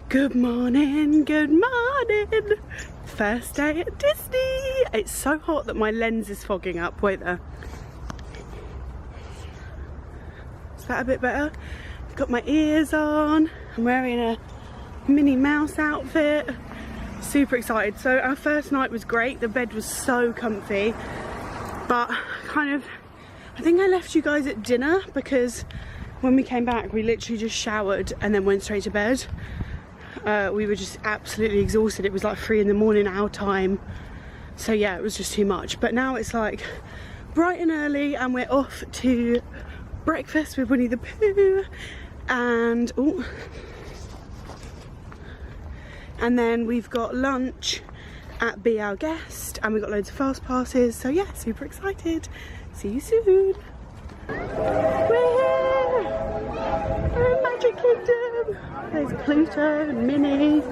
Good morning, good morning. First day at Disney. It's so hot that my lens is fogging up. Wait there. Is that a bit better? I've got my ears on. I'm wearing a Minnie Mouse outfit. Super excited. So our first night was great. The bed was so comfy. But I think I left you guys at dinner because when we came back we literally just showered and then went straight to bed. We were just absolutely exhausted. It was like 3 in the morning our time, so yeah, it was just too much. But now it's like bright and early and we're off to breakfast with Winnie the Pooh and then we've got lunch at Be Our Guest and we've got loads of fast passes, so yeah, super excited. See you soon. We're here! We're in Magic Kingdom! There's Pluto and Minnie.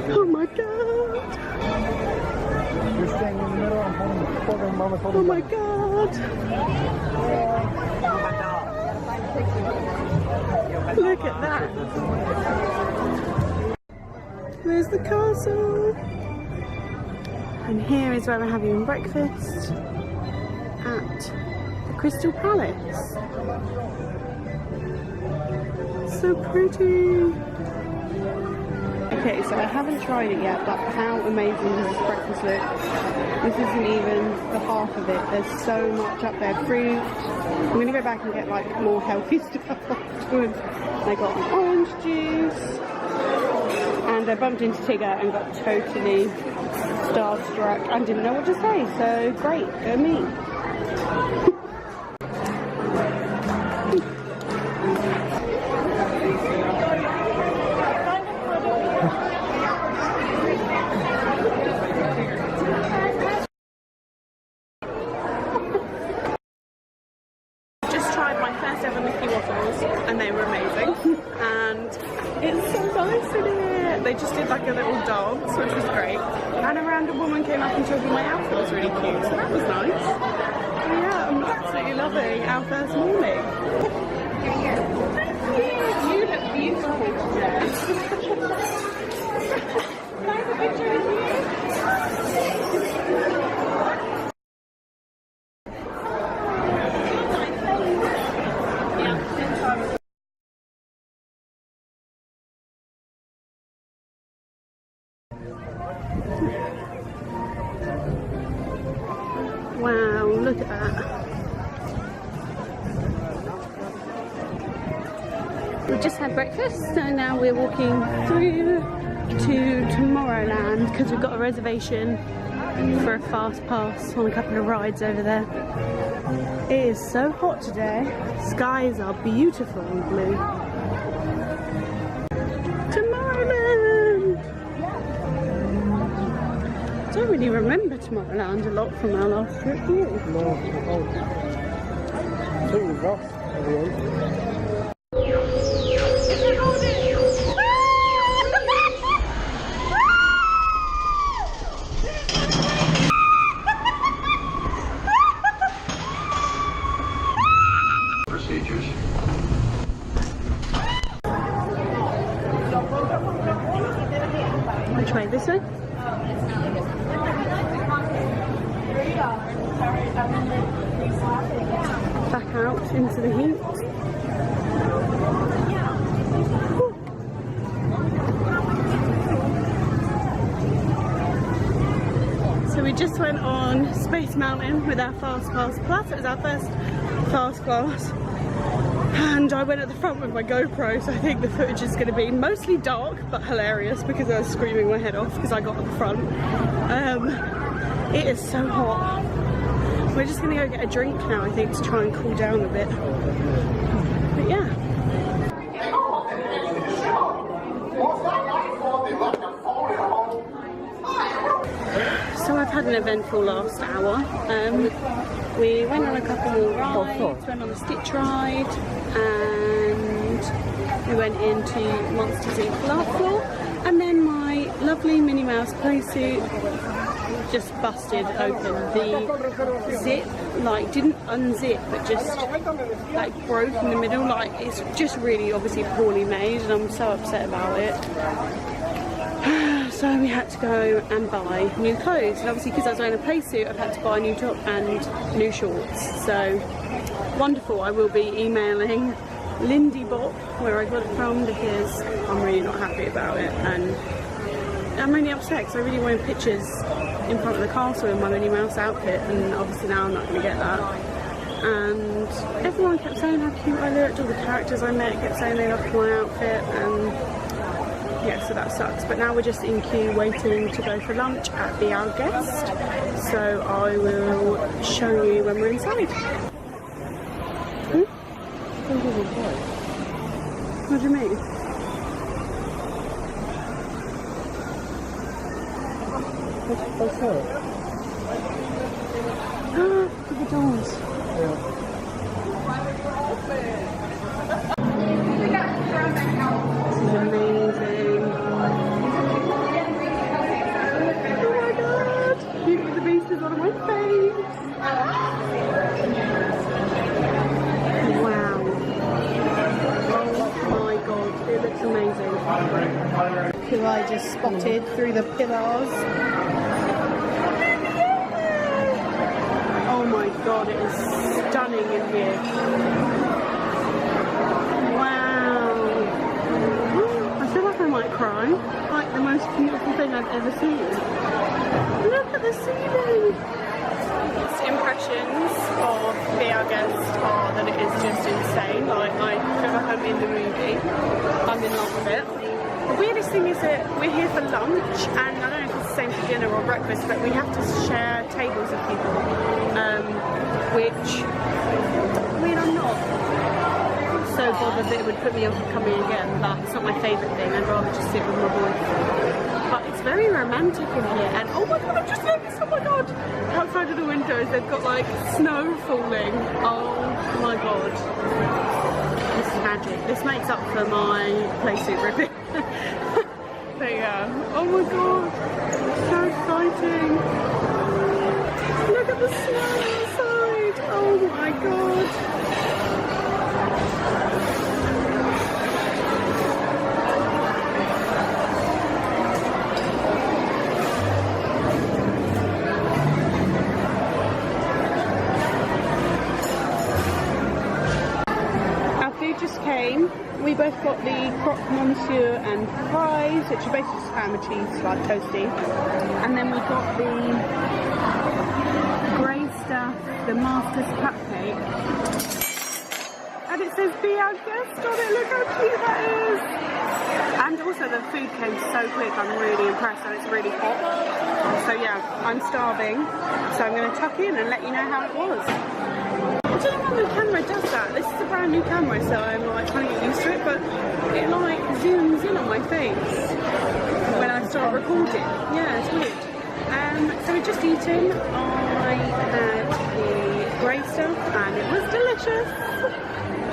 Oh my god! You're staying in the middle, I'm holding Mama. Oh my god! Look at that! There's the castle! And here is where we're having breakfast at the Crystal Palace. So pretty. Okay, so I haven't tried it yet, but how amazing does this breakfast look? This isn't even the half of it. There's so much up there. Fruit. I'm gonna go back and get like more healthy stuff afterwards. I got an orange juice, and I bumped into Tigger and got totally starstruck and didn't know what to say. So great, go me. And they were amazing, and it's so nice in here. They just did like a little dance, which was great, and a random woman came up and told me my outfit was really cute, so that was nice. Yeah, I'm absolutely loving our first morning. You look beautiful today. Can I have a picture of you? Wow, look at that. We just had breakfast, so now we're walking through to Tomorrowland because we've got a reservation for a fast pass on a couple of rides over there. It is so hot today. Skies are beautiful and blue. Tomorrowland! I don't really remember Tomorrowland a lot from our last trip, do you? No, I think we've lost everyone. Procedures. Which way? This way? Back out into the heat. So we just went on Space Mountain with our Fast Pass Plus. It was our first fast class. And I went at the front with my GoPro, so I think the footage is going to be mostly dark but hilarious because I was screaming my head off because I got at the front. It is so hot. We're just going to go get a drink now, I think, to try and cool down a bit. But yeah. So I've had an eventful last hour. We went on a couple more rides, went on the Stitch ride, and we went into Monsters Inc. Laugh Floor, and then my lovely Minnie Mouse playsuit just busted open. The zip, like, didn't unzip, but just, like, broke in the middle. Like, it's just really obviously poorly made, and I'm so upset about it. So we had to go and buy new clothes, and obviously because I was wearing a play suit, I've had to buy a new top and new shorts. So wonderful. I will be emailing Lindy Bop, where I got it from, because I'm really not happy about it, and I'm really upset because I really wanted pictures in front of the castle in my Minnie Mouse outfit, and obviously now I'm not going to get that. And everyone kept saying how cute I looked, all the characters I met kept saying they loved my outfit, and yeah, so that sucks. But now we're just in queue waiting to go for lunch at Be Our Guest, so I will show you when we're inside. What do you mean? What's that? Look at the doors. Yeah. This is amazing. Oh my god! Beauty and the Beast is on my face. Wow. Oh my god, it looks amazing. Who I just spotted through the pillars. Oh my god, it is stunning in here. Wow. I feel like I might cry. Like the most beautiful thing I've ever seen. Look at the ceiling. Impressions of Be Our Guest are that it is just insane. Like, I feel like I'm in the movie. I'm in love with it. The weirdest thing is that we're here for lunch, and I don't know if it's the same for dinner or breakfast, but we have to share tables with people, which, I mean, I'm not so bothered that it would put me off coming again, but it's not my favourite thing. I'd rather just sit with my boyfriend. But it's very romantic in here, and oh my god, I've just noticed, oh my god, outside of the windows they've got like snow falling. Oh my god. This is magic. This makes up for my playsuit ripping. But yeah, oh my god, so exciting. Look at the snow outside. Oh my god. Just came. We both got the croque monsieur and fries, which are basically just ham and cheese, like toasty. And then we got the grey stuff, the master's cupcake. And it says Be Our Guest on it. Look how cute that is. And also the food came so quick. I'm really impressed, and it's really hot. So yeah, I'm starving. So I'm going to tuck in and let you know how it was. I don't know why the camera does that. This is a brand new camera, so I'm like trying to get used to it, but it like zooms in on my face when I start recording. Yeah, it's weird. So we've just eaten. I had the grey stuff and it was delicious.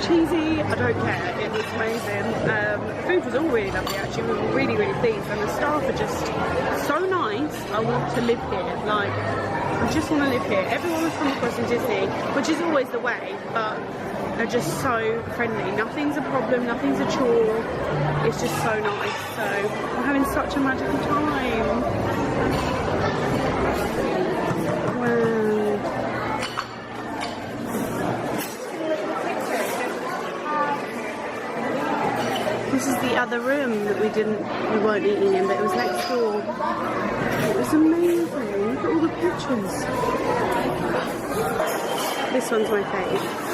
Cheesy, I don't care, it was amazing. The food was all really lovely actually, we were really, really pleased, and the staff are just so nice. I want to live here, like, I just want to live here. Everyone was coming across in Disney, which is always the way, but they're just so friendly. Nothing's a problem, nothing's a chore. It's just so nice. So I'm having such a magical time. Wow. This is the other room that we weren't eating in, but it was next door. It was amazing. Look at all the pictures. This one's my favourite.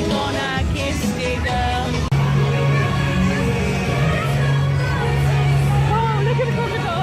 Gonna kiss you, girl. Oh, look at the crocodile.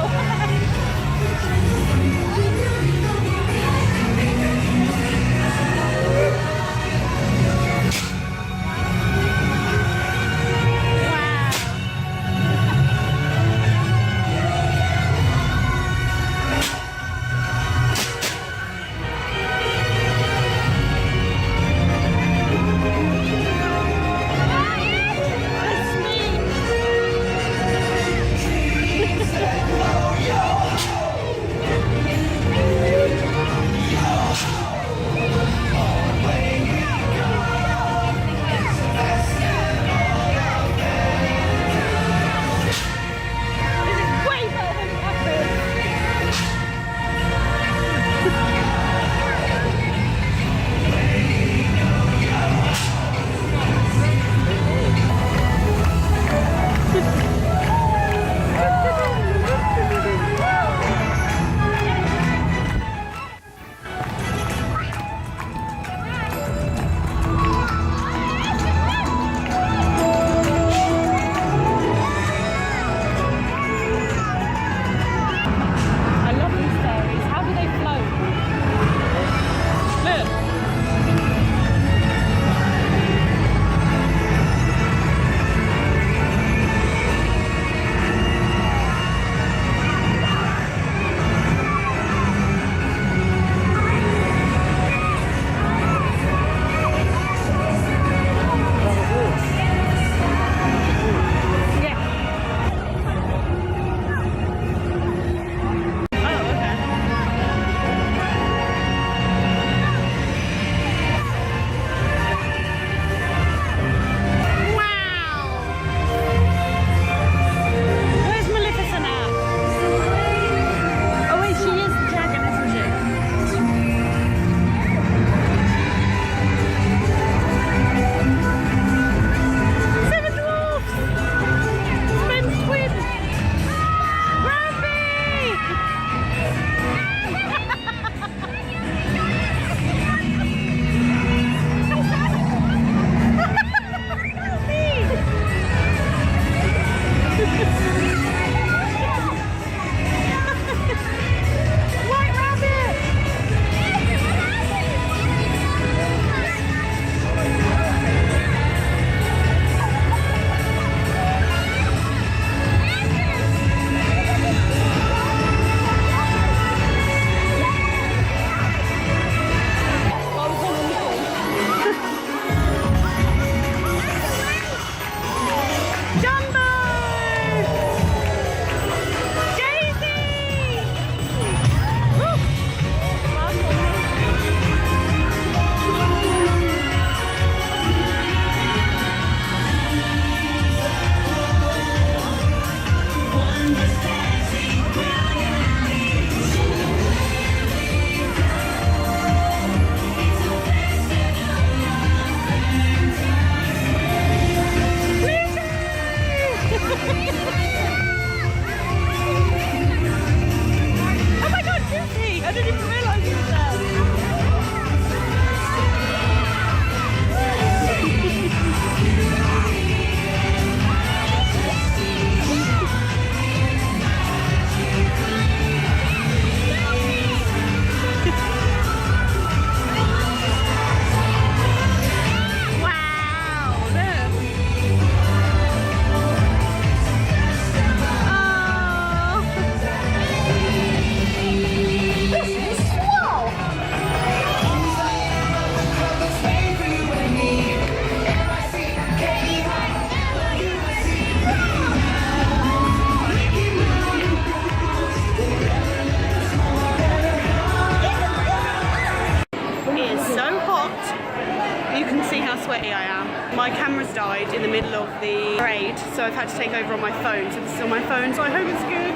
My camera's died in the middle of the parade, so I've had to take over on my phone. So this is on my phone, so I hope it's good.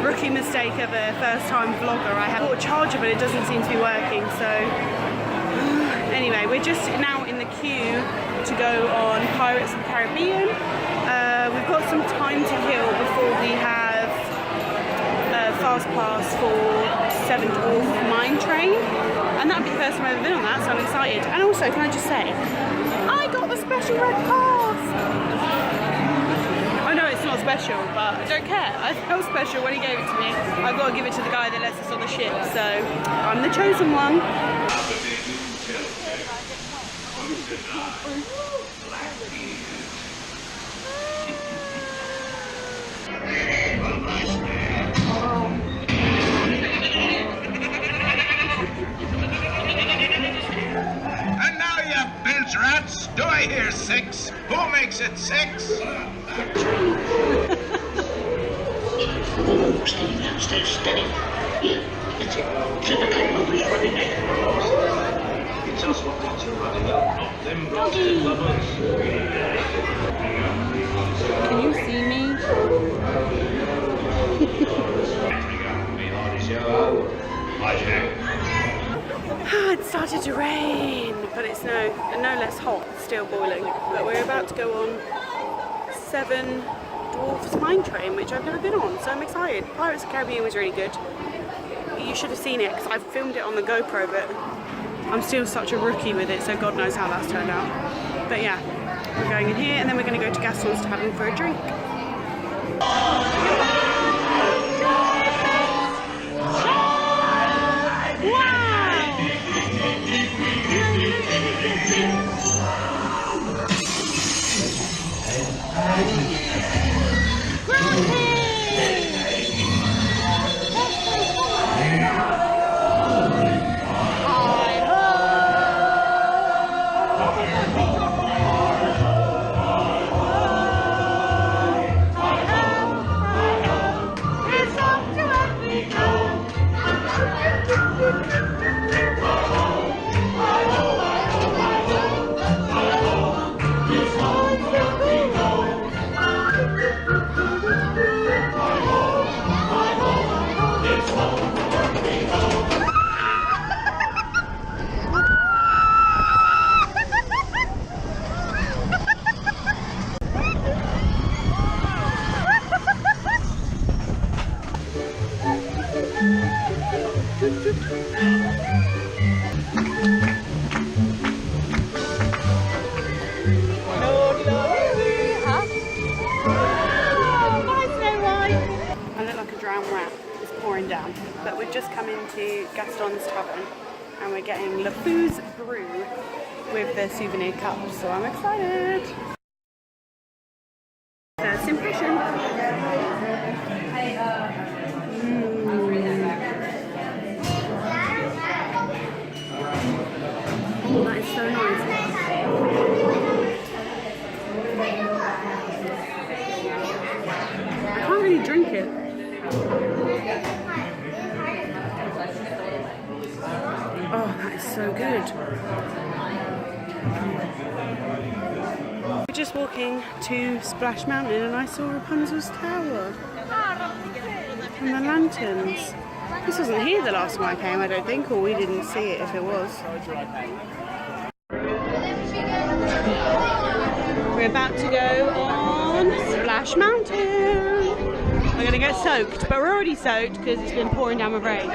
Rookie mistake of a first-time vlogger. I have bought a charger, but it doesn't seem to be working, so... Anyway, we're just now in the queue to go on Pirates of the Caribbean. We've got some time to kill before we have a fast pass for 7 Dwarf Mine Train, and that'll be the first time I've ever been on that, so I'm excited. And also, can I just say, I got the special red pass! I know it's not special, but I don't care. I felt special when he gave it to me. I've got to give it to the guy that lets us on the ship, so I'm the chosen one. And now, you bilge rats, do I hear 6? Who makes it 6? Oh, stay steady. Yeah, that's it. Keep the cable running. It's us what got you running up, not them roasted lovers. Can you see me? It started to rain, but it's no less hot, still boiling. But we're about to go on 7 Dwarfs Mine Train, which I've never been on, so I'm excited. Pirates of the Caribbean was really good. You should have seen it, because I've filmed it on the GoPro, but I'm still such a rookie with it, so God knows how that's turned out. But yeah, we're going in here, and then we're going to go to Gaston's Tavern for a drink. Down, but we've just come into Gaston's Tavern and we're getting lovelies brew with the souvenir cups, so I'm excited. First impression. Oh, that is so nice. I can't really drink it. Oh, that is so good. We're just walking to Splash Mountain and I saw Rapunzel's tower and the lanterns. This wasn't here the last time I came, I don't think, or we didn't see it if it was. We're about to go on Splash Mountain. We're going to get soaked, but we're already soaked because it's been pouring down with rain.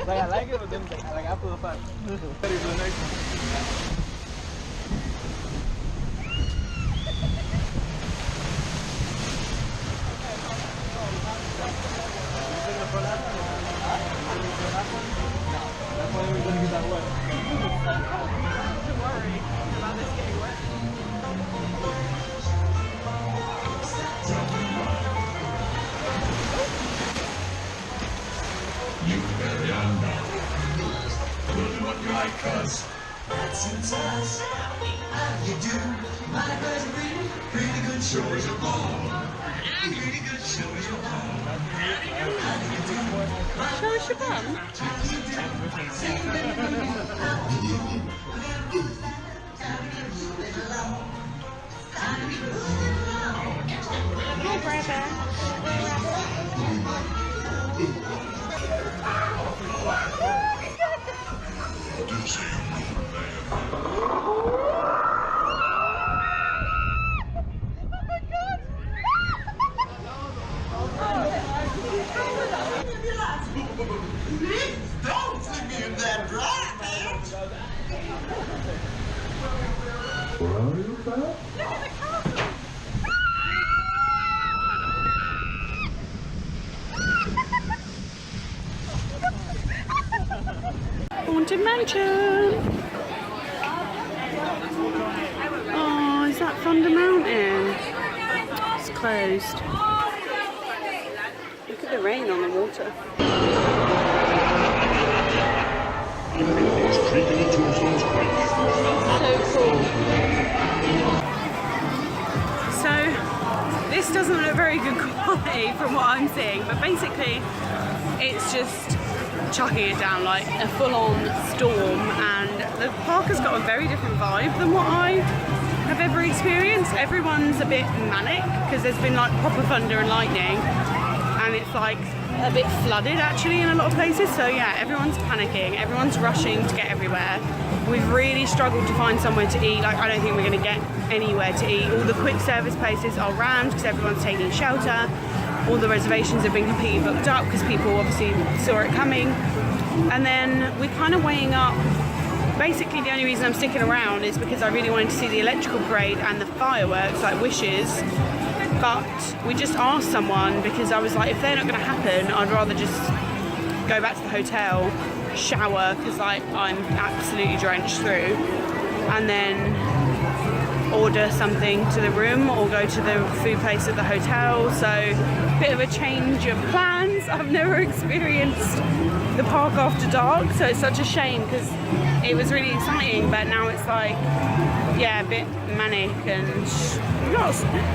Like, I like it, but then like after the fact, ready for the next one. That's why we're gonna get that wet. suits us. How do you do? My cousin Reed, pretty good show as a bone. Pretty good show as a bone. How do you do? Show us your bum. How do you do? Say baby, how do you do? How do you move it along? How do you move it along? Hi, brother. Don't see me in that dry pants. Haunted Mansion. Oh, is that Thunder Mountain? It's closed. Look at the rain on the water. So cool. So, this doesn't look very good quality from what I'm seeing, but basically it's just chucking it down like a full-on storm, and the park has got a very different vibe than what I have ever experienced. Everyone's a bit manic because there's been like proper thunder and lightning, and it's like a bit flooded actually in a lot of places. So yeah, everyone's panicking, everyone's rushing to get everywhere. We've really struggled to find somewhere to eat. Like, I don't think we're going to get anywhere to eat. All the quick service places are rammed because everyone's taking shelter. All the reservations have been completely booked up because people obviously saw it coming. And then we're kind of weighing up. Basically, the only reason I'm sticking around is because I really wanted to see the electrical parade and the fireworks, like Wishes. But we just asked someone because I was like, if they're not going to happen, I'd rather just go back to the hotel, shower, because like I'm absolutely drenched through, and then order something to the room or go to the food place at the hotel. So bit of a change of plans. I've never experienced the park after dark, so it's such a shame because it was really exciting, but now it's like, yeah, a bit manic, and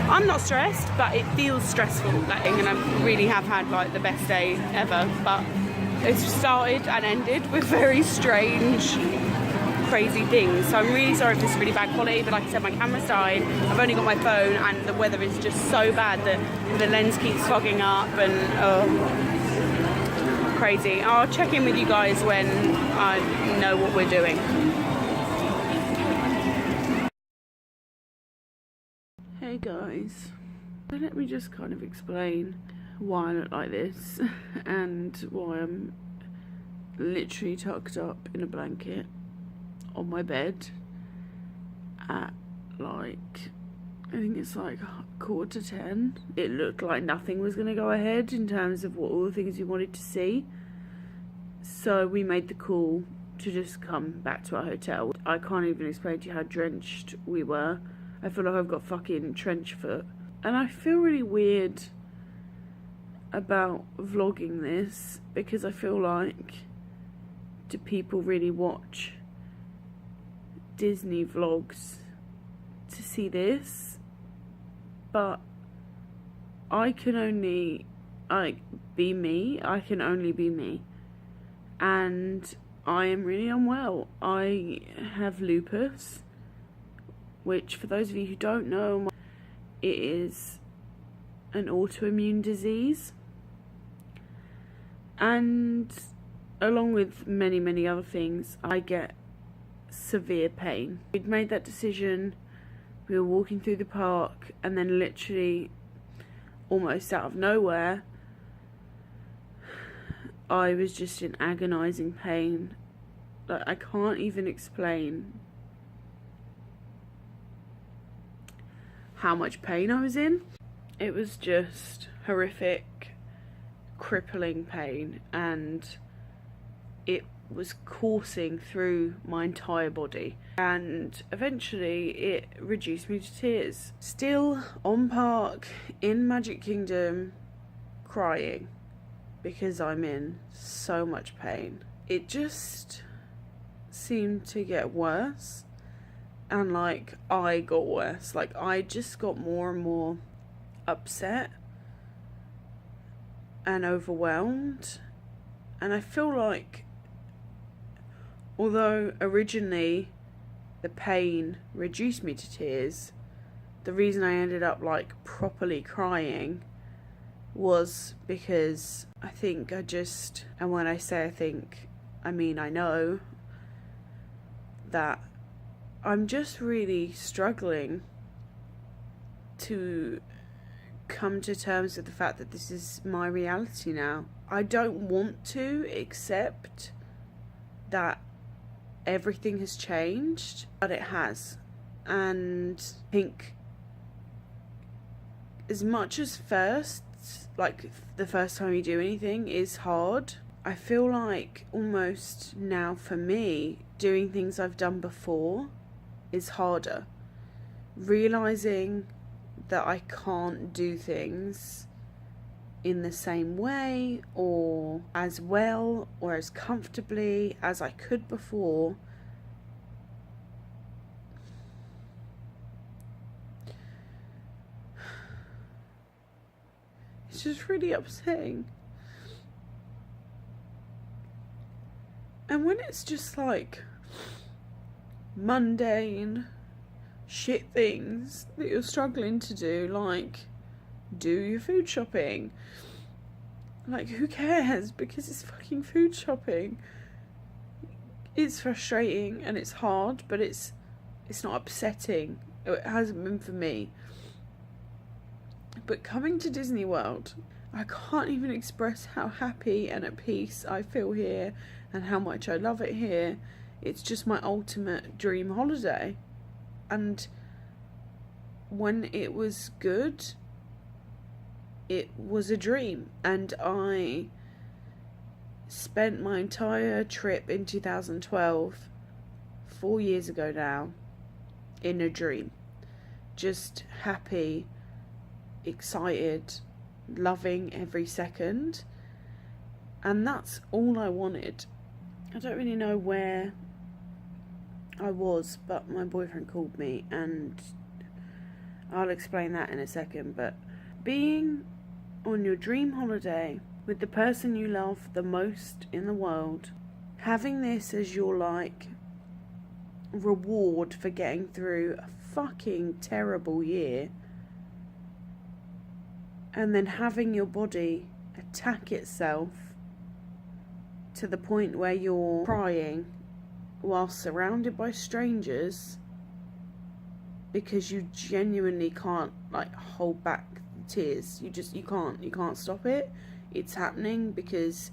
I'm not stressed, but it feels stressful, like, and I really have had like the best day ever, but it's started and ended with very strange, crazy things. So I'm really sorry if this is really bad quality, but like I said, my camera's died. I've only got my phone, and the weather is just so bad that the lens keeps fogging up, and crazy. I'll check in with you guys when I know what we're doing. Hey guys, so let me just kind of explain why I look like this and why I'm literally tucked up in a blanket on my bed at like, I think it's like 9:45. It looked like nothing was going to go ahead in terms of what all the things we wanted to see, so we made the call to just come back to our hotel. I can't even explain to you how drenched we were. I feel like I've got fucking trench foot, and I feel really weird about vlogging this because I feel like, do people really watch Disney vlogs to see this? But I can only be me. I can only be me, and I am really unwell. I have lupus, which, for those of you who don't know, it is an autoimmune disease, and along with many other things, I get severe pain. We'd made that decision, we were walking through the park, and then literally almost out of nowhere I was just in agonizing pain. Like, I can't even explain how much pain I was in. It was just horrific, crippling pain, and it was coursing through my entire body, and eventually it reduced me to tears. Still on park in Magic Kingdom, crying because I'm in so much pain. It just seemed to get worse, and like I got worse. Like I just got more and more upset and overwhelmed, and I feel like although originally the pain reduced me to tears, the reason I ended up like properly crying was because I think I just, and when I say I think, I mean I know, that I'm just really struggling to come to terms with the fact that this is my reality now. I don't want to accept that everything has changed, but it has. And I think as much as the first time you do anything is hard, I feel like almost now for me, doing things I've done before is harder. Realising that I can't do things in the same way or as well or as comfortably as I could before. It's just really upsetting. And when it's just like mundane shit things that you're struggling to do, like do your food shopping, like who cares, because it's fucking food shopping. It's frustrating and it's hard, but it's not upsetting. It hasn't been for me. But coming to Disney World, I can't even express how happy and at peace I feel here and how much I love it here. It's just my ultimate dream holiday. And when it was good, it was a dream. And I spent my entire trip in 2012, 4 years ago now, in a dream. Just happy, excited, loving every second. And that's all I wanted. I don't really know where I was, but my boyfriend called me, and I'll explain that in a second. But being on your dream holiday with the person you love the most in the world, having this as your like reward for getting through a fucking terrible year, and then having your body attack itself to the point where you're crying while surrounded by strangers because you genuinely can't like hold back the tears. You can't stop it. It's happening because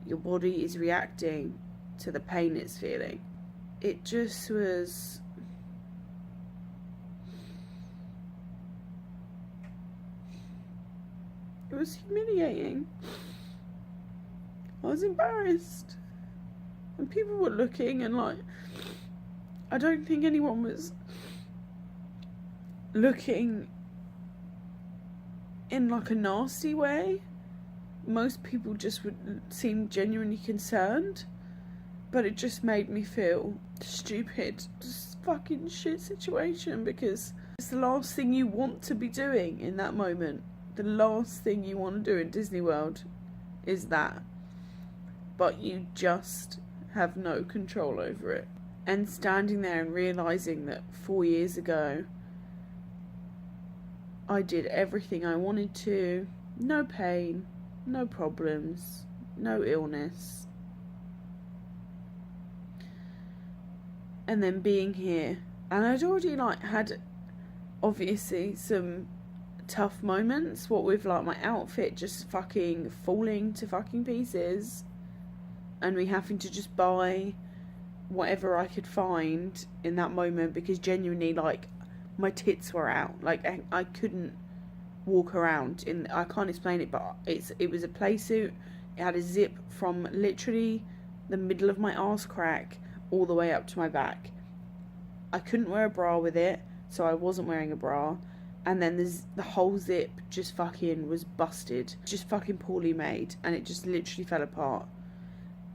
your body is reacting to the pain it's feeling. It just was humiliating. I was embarrassed, and people were looking, and like, I don't think anyone was looking in like a nasty way. Most people just would seem genuinely concerned, but it just made me feel stupid. Just fucking shit situation, because it's the last thing you want to be doing in that moment. The last thing you want to do in Disney World is that, but you just have no control over it. And standing there and realising that 4 years ago I did everything I wanted to, no pain, no problems, no illness, and then being here, and I'd already like had obviously some tough moments, what with like my outfit just fucking falling to fucking pieces and me having to just buy whatever I could find in that moment, because genuinely like my tits were out. Like I couldn't walk around in, I can't explain it, but it was a play suit. It had a zip from literally the middle of my arse crack all the way up to my back. I couldn't wear a bra with it, so I wasn't wearing a bra. And then the whole zip just fucking was busted. Just fucking poorly made. And it just literally fell apart.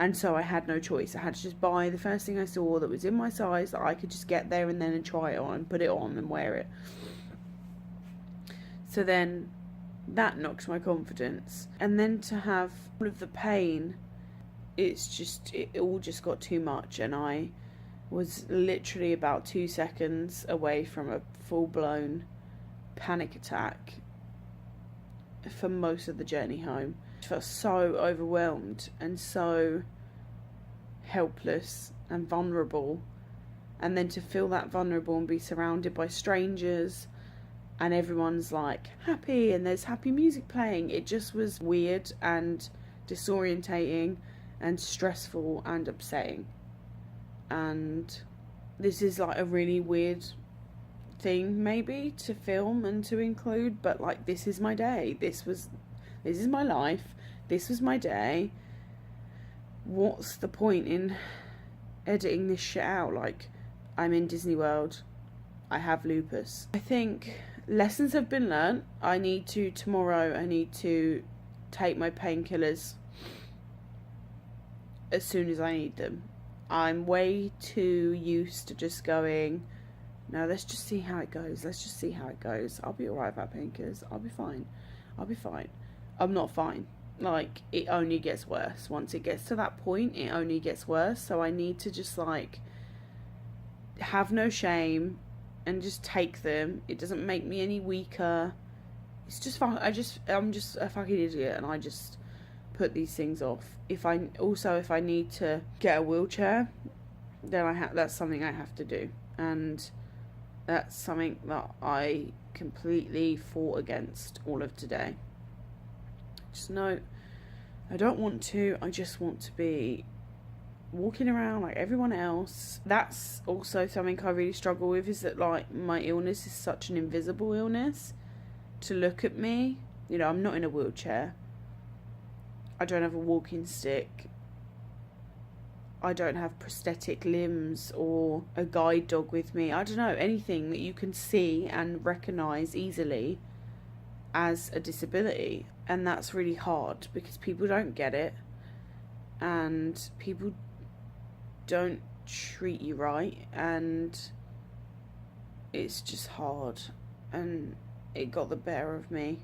And so I had no choice. I had to just buy the first thing I saw that was in my size, that I could just get there and then and try it on and put it on and wear it. So then that knocked my confidence. And then to have all of the pain, it all just got too much. And I was literally about 2 seconds away from a full-blown panic attack for most of the journey home. I felt so overwhelmed and so helpless and vulnerable, and then to feel that vulnerable and be surrounded by strangers and everyone's like happy and there's happy music playing, it just was weird and disorientating and stressful and upsetting. And this is like a really weird thing maybe to film and to include, but like, this is my day, this is my life, this was my day. What's the point in editing this shit out? Like, I'm in Disney World, I have lupus. I think lessons have been learnt. Tomorrow I need to take my painkillers as soon as I need them. I'm way too used to just going, no, let's just see how it goes. Let's just see how it goes. I'll be alright without painkillers. I'll be fine. I'm not fine. Like, it only gets worse. Once it gets to that point, it only gets worse. So I need to just, like, have no shame and just take them. It doesn't make me any weaker. It's just fun. I'm just a fucking idiot, and I just put these things off. If I need to get a wheelchair, then that's something I have to do. And that's something that I completely fought against all of today. Just no, I don't want to. I just want to be walking around like everyone else. That's also something I really struggle with, is that, like, my illness is such an invisible illness. To look at me, you know, I'm not in a wheelchair. I don't have a walking stick. I don't have prosthetic limbs or a guide dog with me. I don't know, anything that you can see and recognise easily as a disability. And that's really hard because people don't get it, and people don't treat you right, and it's just hard, and it got the better of me.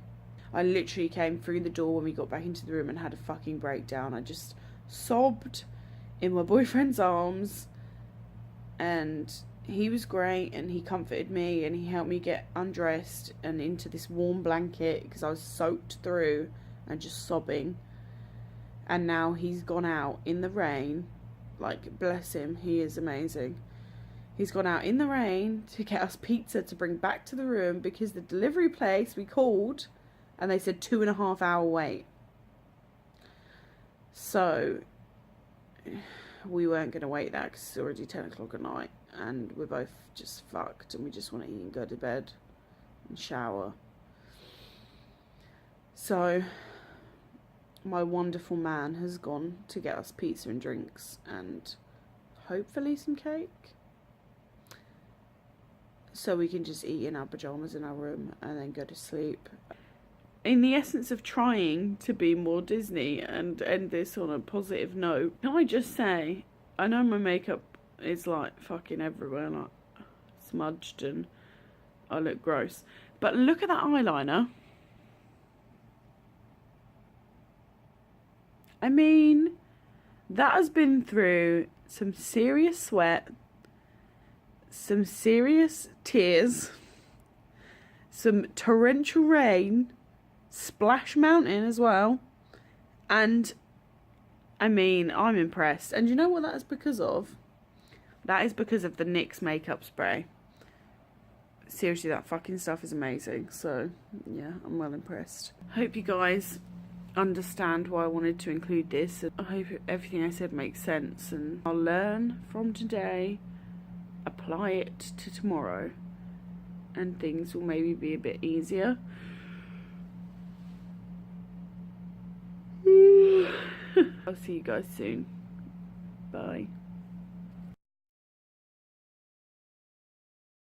I literally came through the door when we got back into the room and had a fucking breakdown. I just sobbed in my boyfriend's arms, and he was great, and he comforted me, and he helped me get undressed and into this warm blanket because I was soaked through and just sobbing. And now he's gone out in the rain, like, bless him, he is amazing. He's gone out in the rain to get us pizza to bring back to the room because the delivery place we called and they said 2.5 hour wait. So we weren't going to wait that because it's already 10 o'clock at night and we're both just fucked and we just want to eat and go to bed and shower. So my wonderful man has gone to get us pizza and drinks and hopefully some cake, so we can just eat in our pyjamas in our room and then go to sleep. In the essence of trying to be more Disney and end this on a positive note, can I just say, I know my makeup is like fucking everywhere, like smudged, and I look gross, but look at that eyeliner. I mean, that has been through some serious sweat, some serious tears, some torrential rain, Splash Mountain as well, and I mean, I'm impressed. And you know what that is because of? That is because of the NYX makeup spray. Seriously, that fucking stuff is amazing. So yeah, I'm well impressed. Hope you guys understand why I wanted to include this. I hope everything I said makes sense, and I'll learn from today, apply it to tomorrow, and things will maybe be a bit easier. I'll see you guys soon. Bye.